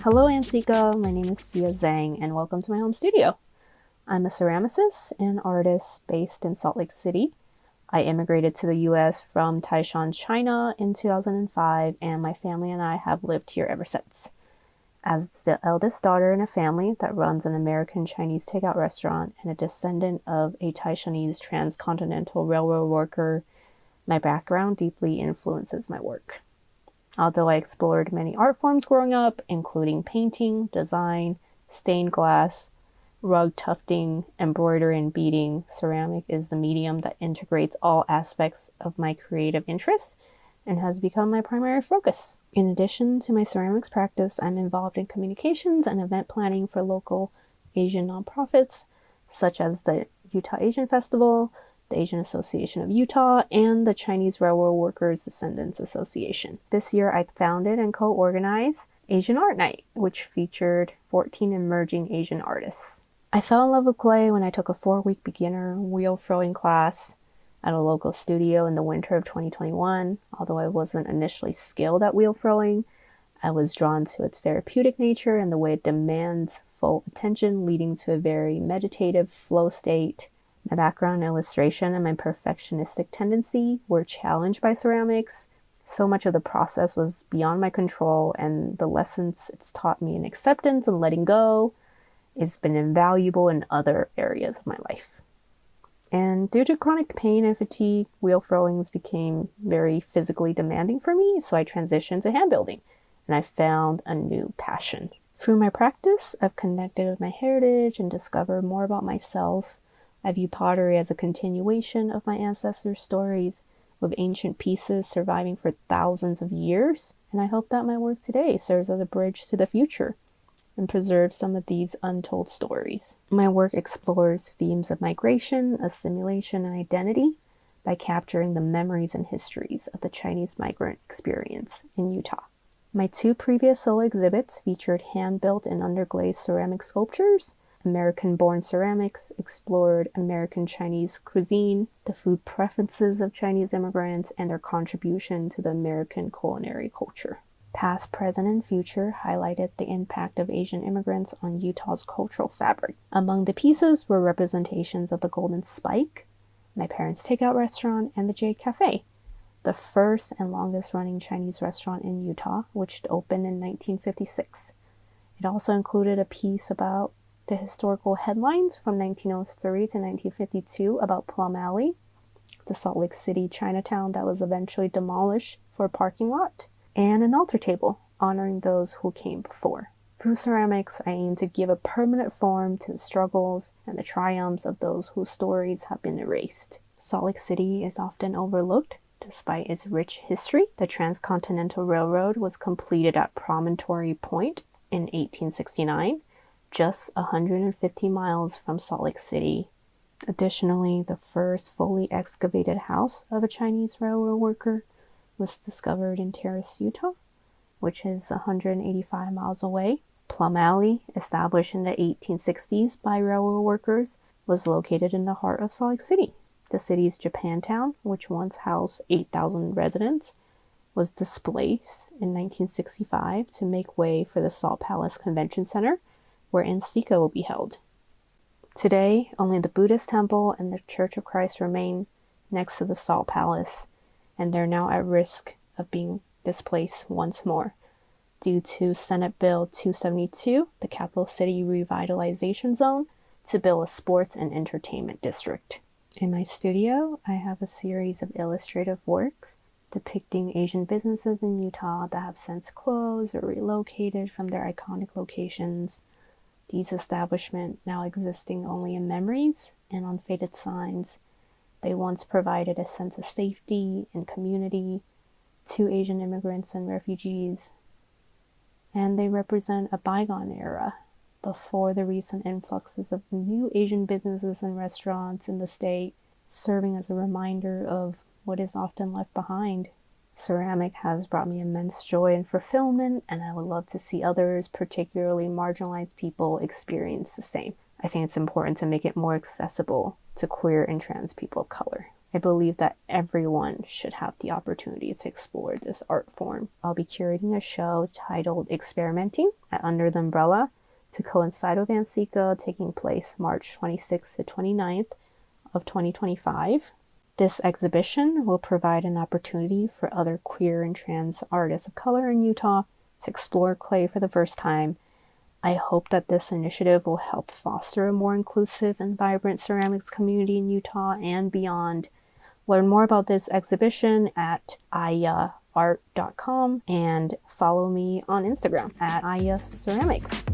Hello Ansika, my name is Shiya Zeng and welcome to my home studio. I'm a ceramicist and artist based in Salt Lake City. I immigrated to the US from Taishan, China in 2005 and my family and I have lived here ever since. As the eldest daughter in a family that runs an American Chinese takeout restaurant and a descendant of a Taishanese transcontinental railroad worker, my background deeply influences my work. Although I explored many art forms growing up, including painting, design, stained glass, rug tufting, embroidery, and beading, ceramic is the medium that integrates all aspects of my creative interests and has become my primary focus. In addition to my ceramics practice, I'm involved in communications and event planning for local Asian nonprofits, such as the Utah Asian Festival, the Asian Association of Utah, and the Chinese Railroad Workers Descendants Association. This year, I founded and co-organized Asian Art Night, which featured 14 emerging Asian artists. I fell in love with clay when I took a 4-week beginner wheel throwing class at a local studio in the winter of 2021. Although I wasn't initially skilled at wheel throwing, I was drawn to its therapeutic nature and the way it demands full attention, leading to a very meditative flow state. My background in illustration and my perfectionistic tendency were challenged by ceramics. So much of the process was beyond my control, and the lessons it's taught me in acceptance and letting go has been invaluable in other areas of my life. And due to chronic pain and fatigue, wheel throwings became very physically demanding for me, so I transitioned to hand building, and I found a new passion. Through my practice, I've connected with my heritage and discovered more about myself. I view pottery as a continuation of my ancestors' stories, with ancient pieces surviving for thousands of years, and I hope that my work today serves as a bridge to the future and preserves some of these untold stories. My work explores themes of migration, assimilation, and identity by capturing the memories and histories of the Chinese migrant experience in Utah. My 2 previous solo exhibits featured hand-built and underglazed ceramic sculptures. American-born ceramics explored American Chinese cuisine, the food preferences of Chinese immigrants, and their contribution to the American culinary culture. Past, present, and future highlighted the impact of Asian immigrants on Utah's cultural fabric. Among the pieces were representations of the Golden Spike, my parents' takeout restaurant, and the Jade Cafe, the first and longest-running Chinese restaurant in Utah, which opened in 1956. It also included a piece about the historical headlines from 1903 to 1952 about Plum Alley, the Salt Lake City Chinatown that was eventually demolished for a parking lot, and an altar table honoring those who came before. Through ceramics, I aim to give a permanent form to the struggles and the triumphs of those whose stories have been erased. Salt Lake City is often overlooked despite its rich history. The Transcontinental Railroad was completed at Promontory Point in 1869. Just 150 miles from Salt Lake City. Additionally, the first fully excavated house of a Chinese railroad worker was discovered in Cherished, Utah, which is 185 miles away. Plum Alley, established in the 1860s by railroad workers, was located in the heart of Salt Lake City. The city's Japantown, which once housed 8,000 residents, was displaced in 1965 to make way for the Salt Palace Convention Center, where Ansika will be held. Today, only the Buddhist temple and the Church of Christ remain next to the Salt Palace, and they're now at risk of being displaced once more due to Senate Bill 272, the Capital City Revitalization Zone, to build a sports and entertainment district. In my studio, I have a series of illustrative works depicting Asian businesses in Utah that have since closed or relocated from their iconic locations. These establishments, now existing only in memories and on faded signs, they once provided a sense of safety and community to Asian immigrants and refugees, and they represent a bygone era before the recent influxes of new Asian businesses and restaurants in the state, serving as a reminder of what is often left behind. Ceramic has brought me immense joy and fulfillment, and I would love to see others, particularly marginalized people, experience the same. I think it's important to make it more accessible to queer and trans people of color. I believe that everyone should have the opportunity to explore this art form. I'll be curating a show titled Experimenting, at Under the Umbrella to coincide with Vansika, taking place March 26th to 29th of 2025. This exhibition will provide an opportunity for other queer and trans artists of color in Utah to explore clay for the first time. I hope that this initiative will help foster a more inclusive and vibrant ceramics community in Utah and beyond. Learn more about this exhibition at ayaart.com and follow me on Instagram at ayaceramics.